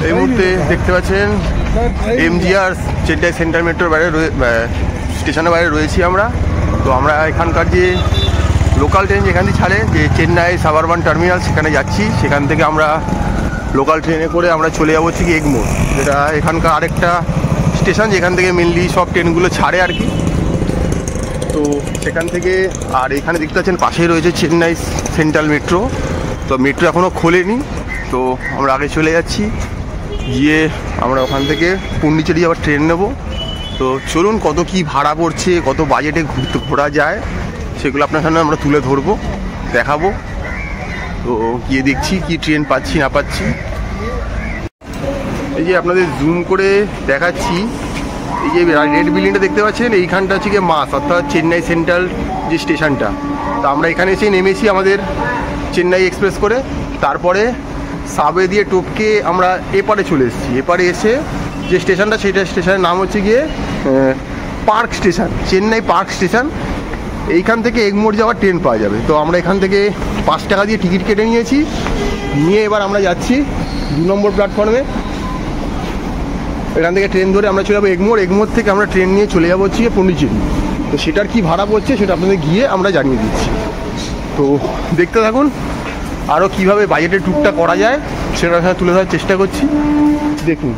এই মুহূর্তে দেখতে পাচ্ছেন এমজিআর চেন্নাই সেন্ট্রাল মেট্রোর বাইরে স্টেশনের বাইরে রয়েছি আমরা। তো আমরা এখানকার যে লোকাল ট্রেন যেখান থেকে ছাড়ে যে চেন্নাই সাবারবান টার্মিনাল সেখানে যাচ্ছি। সেখান থেকে আমরা লোকাল ট্রেনে করে আমরা চলে যাবো হচ্ছে কি এগমোর, যেটা এখানকার আরেকটা স্টেশন যেখান থেকে মেনলি সব ট্রেনগুলো ছাড়ে আর কি। তো সেখান থেকে আর এখানে দেখতে পাচ্ছেন পাশেই রয়েছে চেন্নাই সেন্ট্রাল মেট্রো। তো মেট্রো এখনও খোলেনি, তো আমরা আগে চলে যাচ্ছি, গিয়ে আমরা ওখান থেকে পন্ডিচেরি আবার ট্রেন নেব। তো চলুন কত কি ভাড়া পড়ছে, কত বাজেটে ঘোরা যায় সেগুলো আপনার সামনে আমরা তুলে ধরবো, দেখাবো। তো গিয়ে দেখছি কি ট্রেন পাচ্ছি না পাচ্ছি। এই যে আপনাদের জুম করে দেখাচ্ছি, এই যে রেড বিল্ডিংটা দেখতে পাচ্ছেন, এইখানটা হচ্ছে গিয়ে মাস, অর্থাৎ চেন্নাই সেন্ট্রাল যে স্টেশনটা। তো আমরা এখানে এসে নেমেছি আমাদের চেন্নাই এক্সপ্রেস করে, তারপরে সাবওয়ে দিয়ে টপকে আমরা এপারে চলে এসেছি। এপারে এসে যে স্টেশনটা, সেটা স্টেশনের নাম হচ্ছে গিয়ে park station, Chennai park station. এইখান থেকে এগমোর যাওয়ার ট্রেন পাওয়া যাবে। তো আমরা এখান থেকে 5 টাকা দিয়ে টিকিট কেটে নিয়েছি, নিয়ে এবার আমরা যাচ্ছি 2 নম্বর প্ল্যাটফর্মে। এখান থেকে ট্রেন ধরে আমরা চলে যাবো এগমোর। এগমোর থেকে আমরা ট্রেন নিয়ে চলে যাবো হচ্ছে পন্ডিচেরি। তো সেটার কি ভাড়া পড়ছে সেটা আপনাদের গিয়ে আমরা জানিয়ে দিচ্ছি। তো দেখতে থাকুন, আরও কীভাবে বাজেটের ট্যুরটা করা যায় সেটা তুলে ধরার চেষ্টা করছি, দেখুন।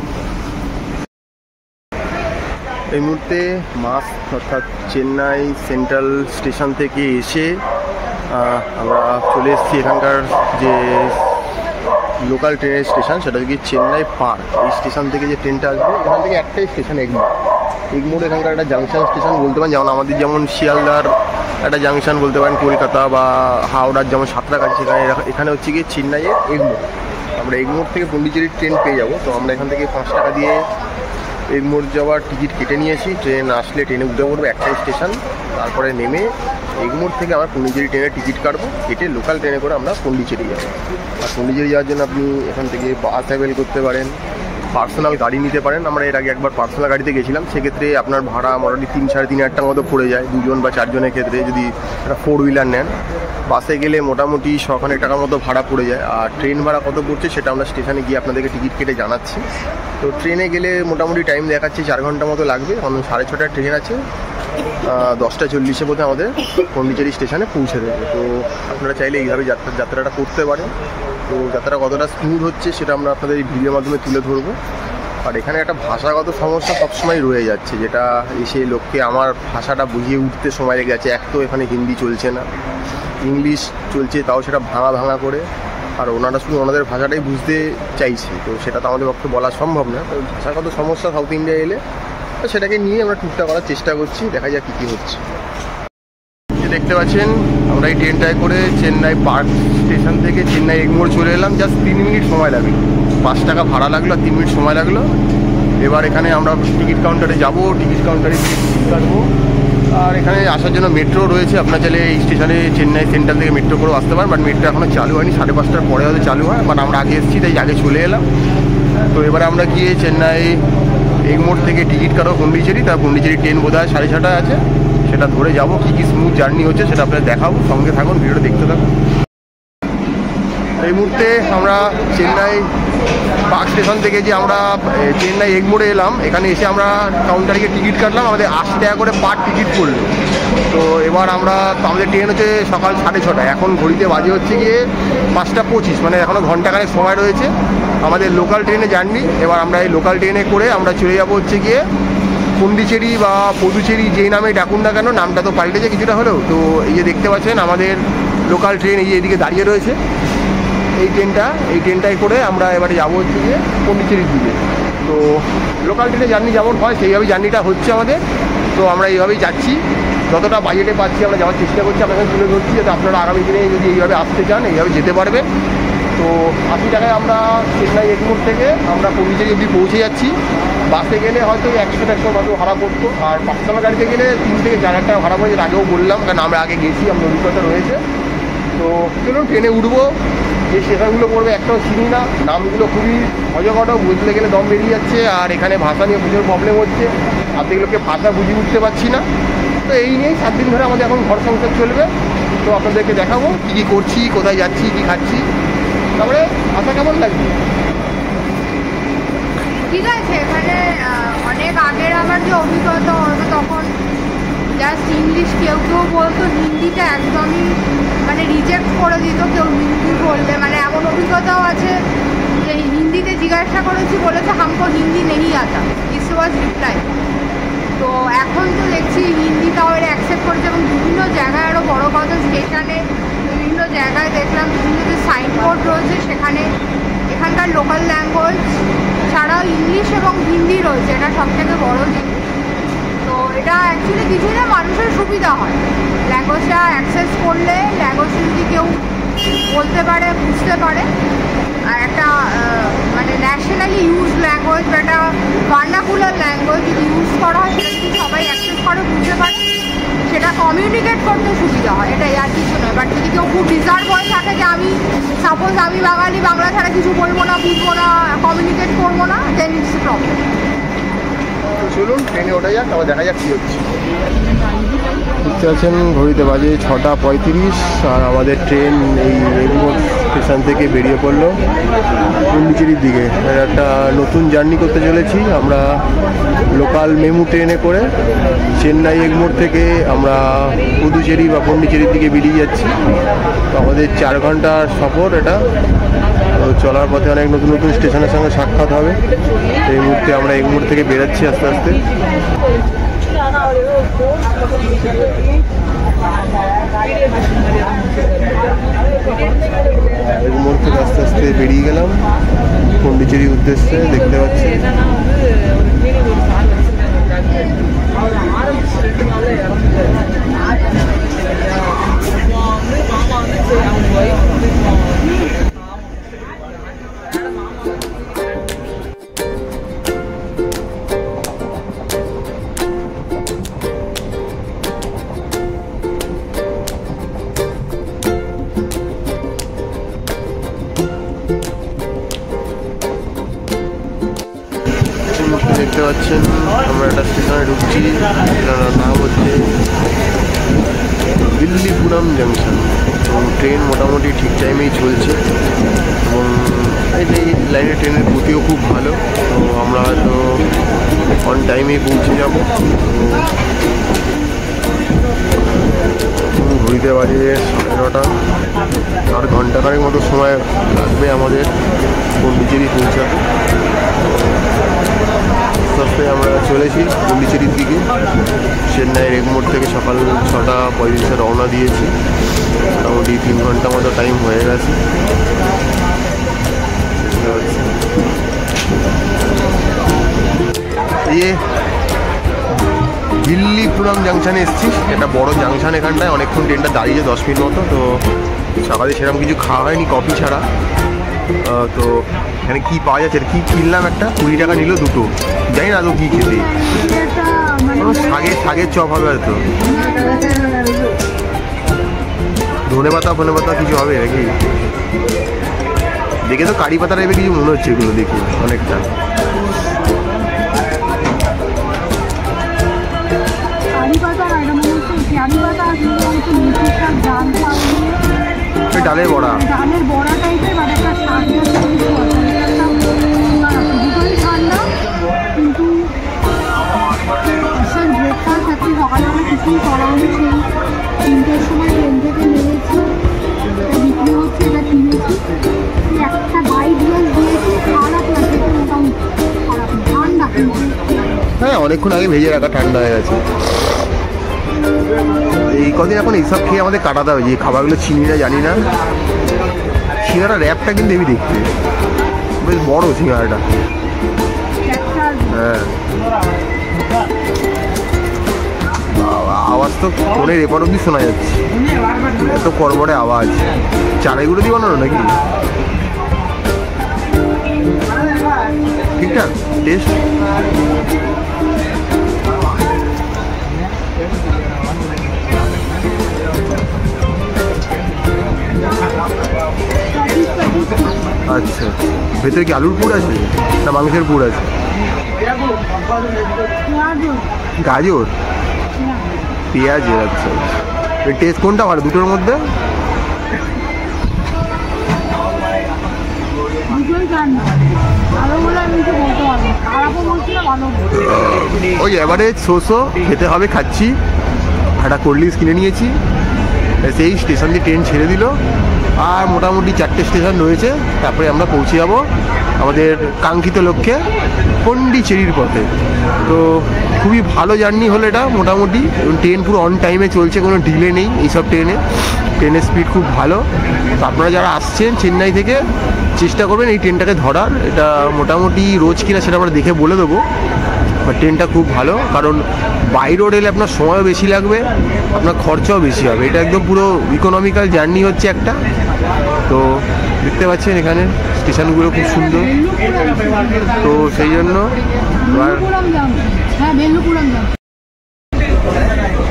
এই মুহূর্তে মাস অর্থাৎ চেন্নাই সেন্ট্রাল স্টেশন থেকে এসে আমরা চলে এসেছি এখানকার যে লোকাল ট্রেনের স্টেশন, সেটা হচ্ছে চেন্নাই পার্ক। এই স্টেশন থেকে যে ট্রেনটা আসবে, এখান থেকে একটাই স্টেশন এগমোর। এগমোর এখানকার একটা জাংশন স্টেশন বলতে পারেন, যেমন আমাদের যেমন শিয়ালদার একটা জাংশন বলতে পারেন, কলকাতা বা হাওড়ার যেমন সাঁতরাগাছি, সেখানে এখানে হচ্ছে গিয়ে চেন্নাইয়ের এগমোর। আমরা এগমোর থেকে পন্ডিচেরির ট্রেন পেয়ে যাবো। তো আমরা এখান থেকে 5 টাকা দিয়ে এগমোর যাওয়ার টিকিট কেটে নিয়েছি। ট্রেন আসলে ট্রেনে উঠে পড়বো একটাই স্টেশন, তারপরে নেমে এগমোর থেকে আমরা পন্ডিচেরি ট্রেনের টিকিট কাটবো, কেটে লোকাল ট্রেনে করে আমরা পন্ডিচেরি যাবো। আর পন্ডিচেরি যাওয়ার জন্য আপনি এখান থেকে বাস অ্যাভেল করতে পারেন, পার্সোনাল গাড়ি নিতে পারেন। আমরা এর আগে একবার পার্সোনাল গাড়িতে গেছিলাম, সেক্ষেত্রে আপনার ভাড়া মোটামুটি 3-3.5 হাজার টাকা মতো পড়ে যায় 2 জন বা 4 জনের ক্ষেত্রে। যদি একটা 4 হুইলার নেন, বাসে গেলে মোটামুটি 100 টাকার মতো ভাড়া পড়ে যায়। আর ট্রেন ভাড়া কত পড়ছে সেটা আমরা স্টেশনে গিয়ে আপনাদেরকে টিকিট কেটে জানাচ্ছি। তো ট্রেনে গেলে মোটামুটি টাইম দেখাচ্ছে 4 ঘন্টা মতো লাগবে, কারণ 6:30টার ট্রেন আছে। 10টা 40-এ বোধহয় আমাদের পন্ডিচেরি স্টেশনে পৌঁছে দেবে। তো আপনারা চাইলে এইভাবে যাত্রাটা করতে পারেন। তো যাত্রাটা কতটা স্মুথ হচ্ছে সেটা আমরা আপনাদের এই ভিডিওর মাধ্যমে তুলে ধরবো। আর এখানে একটা ভাষাগত সমস্যা সবসময় রয়ে যাচ্ছে, যেটা এসে লোককে আমার ভাষাটা বুঝিয়ে উঠতে সময় লেগে যাচ্ছে। এক তো এখানে হিন্দি চলছে না, ইংলিশ চলছে, তাও সেটা ভাঙা ভাঙা করে। আর ওনারা শুধু ওনাদের ভাষাটাই বুঝতে চাইছে, তো সেটা তো আমাদের পক্ষে বলা সম্ভব না। তো ভাষাগত সমস্যা সাউথ ইন্ডিয়া এলে সেটাকে নিয়ে আমরা ট্যুরটা করার চেষ্টা করছি, দেখা যাক কী হচ্ছে। দেখতে পাচ্ছেন আমরা এই ট্রেনটায় করে চেন্নাই পার্ক স্টেশন থেকে চেন্নাই এগমোর চলে এলাম। জাস্ট 3 মিনিট সময় লাগলো, 5 টাকা ভাড়া লাগলো আর 3 মিনিট সময় লাগলো। এবার এখানে আমরা টিকিট কাউন্টারে যাব, টিকিট কাউন্টারে টিকিট কাটবো। আর এখানে আসার জন্য মেট্রো রয়েছে, আপনার চাইলে এই স্টেশনে চেন্নাই সেন্ট্রাল থেকে মেট্রো করেও আসতে পারেন। বাট মেট্রো এখনও চালু হয়নি, 5:30টার পরে হয়তো চালু হয়। বাট আমরা আগে এসেছি, তাই আগে চলে এলাম। তো এবারে আমরা গিয়ে চেন্নাই এগমোর থেকে টিকিট কাটবো পন্ডিচেরি। তার পন্ডিচেরি ট্রেন বোধহয় 6:30টায় আছে, সেটা ধরে যাবো। কী কী স্মুথ জার্নি হচ্ছে সেটা আপনাদের দেখাবো, সঙ্গে থাকুন, ভিডিওটা দেখতে থাকুন। এই মুহূর্তে আমরা চেন্নাই পার্ক স্টেশন থেকে যে আমরা চেন্নাই এগমোরে এলাম, এখানে এসে আমরা কাউন্টারে টিকিট কাটলাম। আমাদের 80 টাকা করে পার টিকিট পড়লো। তো এবার আমাদের ট্রেন হচ্ছে সকাল 6:30টায়, এখন ঘড়িতে বাজে হচ্ছে গিয়ে 5:25, মানে এখনও ঘন্টাখানেক সময় রয়েছে আমাদের লোকাল ট্রেনে জার্নি। এবার আমরা এই লোকাল ট্রেনে করে আমরা চলে যাবো হচ্ছে গিয়ে পন্ডিচেরি বা পদুচেরি, যেই নামে ডাকুন না কেন, নামটা তো পাল্টেছে কিছুটা হলেও। তো এই যে দেখতে পাচ্ছেন আমাদের লোকাল ট্রেন এই যে এদিকে দাঁড়িয়ে রয়েছে, এই ট্রেনটায় করে আমরা এবারে যাবো হচ্ছে গিয়ে পন্ডিচেরির দিকে। তো লোকাল ট্রেনে জার্নি যেমন হয় সেইভাবেই জার্নিটা হচ্ছে আমাদের। তো আমরা এইভাবেই যাচ্ছি, যতটা বাজেটে পাচ্ছি আমরা যাওয়ার চেষ্টা করছি, আপনাদের তুলে ধরছি, যাতে আপনারা আগামী দিনে যদি এইভাবে আসতে চান এইভাবে যেতে পারবেন। তো 80 টাকায় আমরা চেন্নাই এগমোর থেকে আমরা পন্ডিচেরি অবধি পৌঁছে যাচ্ছি। বাসে গেলে হয়তো 100-150 মতো ভাড়া পড়তো, আর পার্সোনাল গাড়িতে গেলে 3 থেকে 4 হাজার টাকা ভাড়া পড়ে, আগেও বললাম, কারণ আমরা আগে গেছি, আমাদের অভিজ্ঞতা রয়েছে। তো চলুন ট্রেনে উঠবো। যে স্টেশনগুলো পড়বে একটাও চিনি না, নামগুলো খুবই অজগট, বুঝতে গেলে দম বেরিয়ে যাচ্ছে। আর এখানে ভাষা নিয়ে প্রচুর প্রবলেম হচ্ছে, আপনাদেরকে ভাষা বুঝিয়ে উঠতে পারছি না। তো এই নিয়েই 7 দিন ধরে আমাদের এখন ঘর সংসার চলবে। তো আপনাদেরকে দেখাবো কী কী করছি, কোথায় যাচ্ছি, কী খাচ্ছি। তারপরে আশা কেমন লাগবে। অনেক আগের আমার যে অভিজ্ঞতা হতো তখন জাস্ট ইংলিশ কেউ কেউ বলতো, হিন্দিটা একদমই মানে রিজেক্ট করে দিত কেউ হিন্দি বললে। মানে এমন অভিজ্ঞতাও আছে যে হিন্দিতে জিজ্ঞাসা করেছি, বলেছে হামকো হিন্দি নেই আতা, দিস ওয়াজ রিপ্লাই। তো এখন তো দেখছি হিন্দিটাও এরা অ্যাকসেপ্ট করেছে এবং বিভিন্ন জায়গায়, আরও বড় কথা স্টেশনে বিভিন্ন জায়গায় দেখলাম বিভিন্ন যে সাইনবোর্ড রয়েছে সেখানে এখানকার লোকাল ল্যাঙ্গুয়েজ ছাড়াও ইংলিশ এবং হিন্দি রয়েছে। এটা সবথেকে বড় জিনিস। তো এটা অ্যাকচুয়ালি কিছুই না, মানুষের সুবিধা হয় ল্যাঙ্গুয়েজটা অ্যাক্সেস করলে। ল্যাঙ্গুয়েজটা যদি কেউ বলতে পারে, বুঝতে পারে, আর একটা মানে ন্যাশনালি ইউজ ল্যাঙ্গুয়েজ বা একটা ভার্নাকুলার ল্যাঙ্গুয়েজ যদি ইউজ করা হয়, সেটা যদি সবাই অ্যাক্সেস করে, বুঝতে পারে, সেটা কমিউনিকেট করতে সুবিধা হয়। এটাই, আর কিছু নয়। বাট যদি কেউ খুব রিজার্ভ হয়ে থাকে যে আমি সাপোজ আমি বাঙালি, বাংলা ছাড়া কিছু বলবো না, বুঝবো না, কমিউনিকেট করবো না, দেন ইটস প্রবলেম। চলুন ট্রেনে ওঠা যাক, আবার দেখা যাক কী হচ্ছে। দেখতে পাচ্ছেন ঘড়িতে বাজে 6:35 আর আমাদের ট্রেন এই এগমোর স্টেশন থেকে বেরিয়ে পড়লো পন্ডিচেরির দিকে। একটা নতুন জার্নি করতে চলেছি আমরা লোকাল মেমু ট্রেনে করে। চেন্নাই এগমোর থেকে আমরা পুদুচেরি বা পন্ডিচেরির দিকে বেরিয়ে যাচ্ছি। তো আমাদের 4 ঘন্টার সফর এটা। তো চলার পথে অনেক নতুন নতুন স্টেশনের সঙ্গে সাক্ষাৎ হবে। এই মুহূর্তে আমরা এগমোর থেকে বেরাচ্ছি আস্তে আস্তে। এগমোর থেকে আস্তে আস্তে বেরিয়ে গেলাম পন্ডিচেরির উদ্দেশ্যে। দেখতে পাচ্ছি দেখতে পাচ্ছেন আমরা একটা স্টেশনে ঢুকছি, এটার নাম হচ্ছে বিল্লিপুরাম জাংশন। এবং ট্রেন মোটামুটি ঠিক টাইমেই চলছে এবং এই লাইনের ট্রেনের গতিও খুব ভালো। তো আমরা হয়তো অন টাইমেই পৌঁছে যাব। ঘুরিতে বাজে 9:30, আর ঘন্টাখানেক মতো সময় লাগবে আমাদের পন্ডিচেরি পৌঁছাতে। আস্তে আস্তে আমরা চলেছি পন্ডিচেরির দিকে। চেন্নাইয়ের এগমোর থেকে সকাল 6:35 রওনা দিয়েছি। মোটামুটি 3 ঘন্টা মতো টাইম হয়ে গেছে। ইয়ে বিল্লিপুরাম জাংশনে এসেছি। একটা বড় জাংশন, এখানটায় অনেকক্ষণ ট্রেনটা দাঁড়িয়েছে 10 মিনিট মতো। তো সকালে সেরকম কিছু খাওয়া হয়নি, কফি ছাড়া। তো এখানে কী পাওয়া যাচ্ছে, কী কিনলাম, একটা 20 টাকা নিল দুটো। জানি না তো কী খেতে, শাগের চপ হবে হয়তো, ধনে পাতা ফোনে পাতা কিছু হবে নাকি। দেখে তো কারি পাতা টাইপের কিছু মনে হচ্ছে এগুলো দেখে অনেকটা। ডালের বড়া, ডালের বড়া টাইপের, মানে একটা শাক ঠান্ডা, কিন্তু ব্রেকফাস্ট আজকে সকালে আমরা কিছুই করা হয়নি। সেই 3টের সময় ট্রেন থেকে নেমেছি, বিক্রি হচ্ছে, এটা কিনেছি। একটা বাইক দিয়েছি, খারাপ লাগছে, মোটামুটি খারাপ, ঠান্ডা কিন্তু। হ্যাঁ, অনেকক্ষণ আগে ভেজে রাখা, ঠান্ডা হয়ে গেছে। এই কদিন এখন এইসব খেয়ে আমাদের কাটাতে হবে। যে খাবারগুলো চিনি না, জানি না। সিঙ্গারা র্যাপটা কিন্তু হেবি দেখতে, বেশ বড় সিঙ্গারাটা। হ্যাঁ, আওয়াজ তো ফোনের এপার অব্দি শোনা যাচ্ছে, এত কড়বড়ে আওয়াজ। চারাইগুলো দিয়ে বানানো নাকি? ঠিকঠাক টেস্ট। আচ্ছা, ভেতরে কি আলুর পুর আছে না মাংসের পুর আছে? গাজর, পেঁয়াজের। আচ্ছা, টেস্ট কোনটা ভালো দুটোর মধ্যে? ওই অ্যাভারেজ শোশো খেতে হবে, খাচ্ছি। একটা কোল্ড ড্রিঙ্কস কিনে নিয়েছি। সেই স্টেশন দিয়ে ট্রেন ছেড়ে দিল, আর মোটামুটি 4টে স্টেশন রয়েছে, তারপরে আমরা পৌঁছে যাব আমাদের কাঙ্ক্ষিত লক্ষ্যে পন্ডিচেরির পথে। তো খুবই ভালো জার্নি হলো এটা মোটামুটি। ট্রেন পুরো অন টাইমে চলছে, কোনো ডিলে নেই এইসব ট্রেনের স্পিড খুব ভালো। তো আপনারা যারা আসছেন চেন্নাই থেকে চেষ্টা করবেন এই ট্রেনটাকে ধরার। এটা মোটামুটি রোজ কিনা সেটা আমরা দেখে বলে দেবো, বাট ট্রেনটা খুব ভালো, কারণ বাই রোড এলে আপনার সময়ও বেশি লাগবে, আপনার খরচাও বেশি হবে। এটা একদম পুরো ইকোনমিক্যাল জার্নি হচ্ছে একটা। তো দেখতে পাচ্ছেন এখানে স্টেশনগুলো খুব সুন্দর, তো সেই জন্য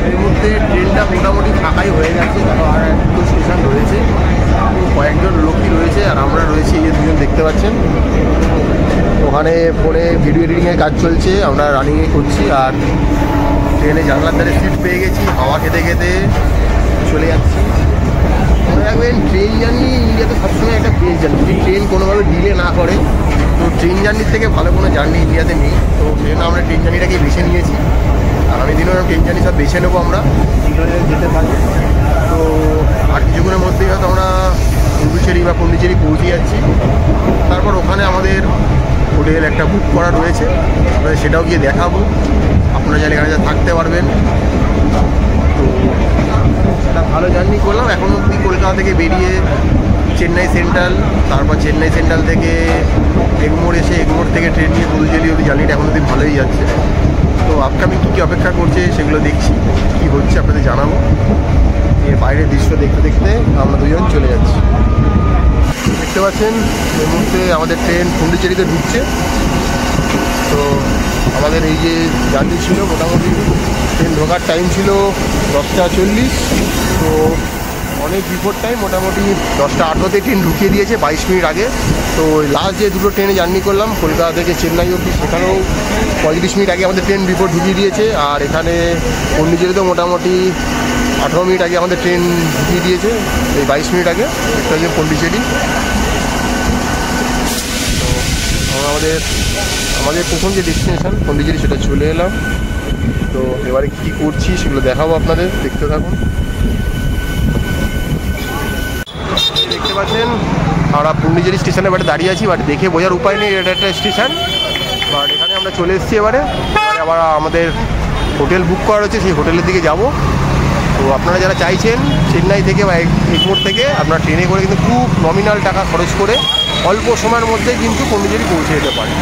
এই মুহূর্তে ট্রেনটা মোটামুটি ফাঁকাই হয়ে গেছে, কারণ আর একটু স্টেশন রয়েছে, কয়েকজন লোকই রয়েছে, আর আমরা রয়েছি এই দুজন দেখতে পাচ্ছেন। ওখানে ফোনে ভিডিও এডিটিংয়ের কাজ চলছে, আমরা রানিংয়ে করছি, আর ট্রেনে জানলার ধারে সিট পেয়ে গেছি, হাওয়া খেতে খেতে চলে যাচ্ছি। মনে রাখবেন ট্রেন জার্নি ইন্ডিয়াতে সবসময় একটা বেস্ট জার্নি, যদি ট্রেন কোনোভাবে ডিলে না করে। তো ট্রেন জার্নির থেকে ভালো কোনো জার্নি ইন্ডিয়াতে নেই, তো সেই জন্য আমরা ট্রেন জার্নিটাকে বেছে নিয়েছি। আগামী দিনেও ট্রেন জার্নি সব বেছে নেবো আমরা, যেতে পারি। তো আর কিছুক্ষণের মধ্যেই হয়তো আমরা পন্ডিচেরি পৌঁছে যাচ্ছি। তারপর ওখানে আমাদের হোটেল একটা বুক করা রয়েছে, সেটাও গিয়ে দেখাবো। আপনারা চাইলে এখানে থাকতে পারবেন। তো একটা ভালো জার্নি করলাম এখন অবধি। কলকাতা থেকে বেরিয়ে চেন্নাই সেন্ট্রাল, তারপর চেন্নাই সেন্ট্রাল থেকে এগমোর এসে এগমোর থেকে ট্রেন নিয়ে পুদুচেরি অবধি জার্নিটা এখন অবধি ভালোই যাচ্ছে। তো আপকামিং কী কী অপেক্ষা করছে সেগুলো দেখছি, কী হচ্ছে আপনাদের জানাবো। বাইরের দৃশ্য দেখতে দেখতে আমরা দুজন চলে যাচ্ছি। দেখতে পাচ্ছেন এই মুহূর্তে আমাদের ট্রেন পন্ডিচেরিতে ঢুকছে। তো আমাদের এই যে জার্নি ছিল, মোটামুটি ট্রেন ঢোকার টাইম ছিল 10টা 40। তো অনেক বিফোর টাইম, মোটামুটি 10টা 18-তে ট্রেন ঢুকিয়ে দিয়েছে, 22 মিনিট আগে। তো লাস্ট যে দুটো ট্রেনে জার্নি করলাম কলকাতা থেকে চেন্নাই অবধি, সেখানেও 35 মিনিট আগে আমাদের ট্রেন বিফোর ঢুকিয়ে দিয়েছে। আর এখানে পন্ডিচেরিতেও মোটামুটি 18 মিনিট আগে আমাদের ট্রেন ঢুকিয়ে দিয়েছে, এই 22 মিনিট আগে। একটা হচ্ছে পন্ডিচেরি। তো আমাদের প্রথম যে ডেস্টিনেশন পন্ডিচেরি, সেটা চলে এলাম। তো এবারে কী করছি সেগুলো দেখাবো আপনাদের, দেখতে থাকুন। দেখতে পাচ্ছেন আমরা পন্ডিচেরি স্টেশনে এবারে দাঁড়িয়ে আছি, বাট দেখে বোঝার উপায় নেই এটা একটা স্টেশন। বাট এখানে আমরা চলে এসেছি। এবারে আবার আমাদের হোটেল বুক করা রয়েছে, সেই হোটেলের দিকে যাব। তো আপনারা যারা চাইছেন চেন্নাই থেকে বা এগমোর থেকে, আপনারা ট্রেনে করে কিন্তু খুব নমিনাল টাকা খরচ করে অল্প সময়ের মধ্যে কিন্তু পন্ডিচেরি পৌঁছে যেতে পারেন।